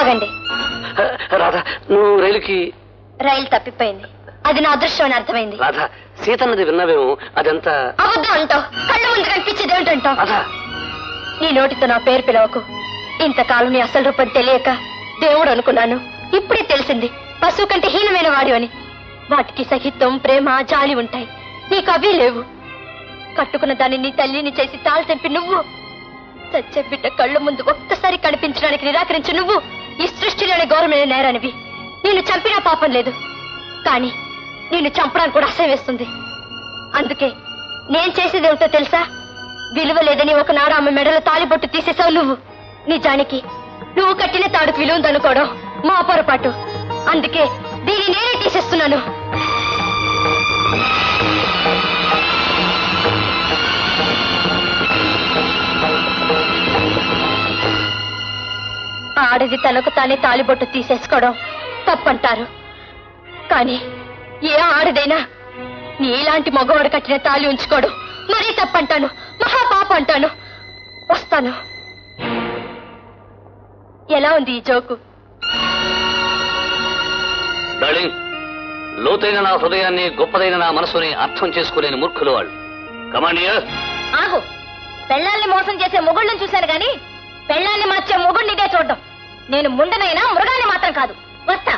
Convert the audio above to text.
ఆగండి. రాధా, నువ్వు రైలు తప్పిపోయింది. అది నా అదృష్టం అని అర్థమైంది. రాధా, సీతన్నది విన్నావేమో, అదంతా అబద్ధం అంటావు. కళ్ళ ముందు కనిపించేది ఏమిటంటావు? రాధా, నీ నోటితో నా పేరు పిలవకు. ఇంతకాలం నీ అసలు రూపం తెలియక దేవుడు అనుకున్నాను. ఇప్పుడే తెలిసింది పశువు కంటే హీనమైన వాడి అని. వాటికి సహితం, ప్రేమ, జాలి ఉంటాయి. నీకు అవి లేవు. కట్టుకున్న దాన్ని నీ తల్లిని చేసి తాళి తెంపి నువ్వు, చచ్చే బిడ్డ కళ్ళు ముందు ఒక్కసారి కనిపించడానికి నిరాకరించు నువ్వు ఈ సృష్టిలోని ఘోరమైన నేరానివి. నిన్ను చంపినా పాపం లేదు, కానీ నిన్ను చంపడానికి కూడా అసహ్యం వేస్తుంది. అందుకే నేను చేసేది ఏమిటో తెలుసా? విలువ లేదని ఒకనాడు ఆమె మెడలో తాళిబొట్టు తీసేసావు నువ్వు. నిజానికి నువ్వు కట్టిన తాడుకు విలువ ఉందనుకోవడం మా పొరపాటు. అందుకే దీన్ని నేనే తీసేస్తున్నాను. ఆడది తనకు తానే తాళిబొట్టు తీసేసుకోవడం తప్పంటారు, కానీ ఏ ఆడదైనా నీలాంటి మగవాడు కట్టిన తాళి ఉంచుకోవడం మరీ తప్పంటాను, మహాపాప అంటాను. వస్తాను. ఎలా ఉంది ఈ జోకు? డార్లింగ్, లోతైన నా హృదయాన్ని, గొప్పదైన నా మనసుని అర్థం చేసుకోలేని మూర్ఖులు వాళ్ళు. కమాండియర్, ఆహో, పెళ్ళాల్ని మోసం చేసే మొగుళ్ళని చూశాను గాని పెళ్ళాన్ని మార్చే మొగుడిని ఇదే చూడడం. నేను ముండనైనా మృగాన్ని మాత్రం కాదు. వస్తా.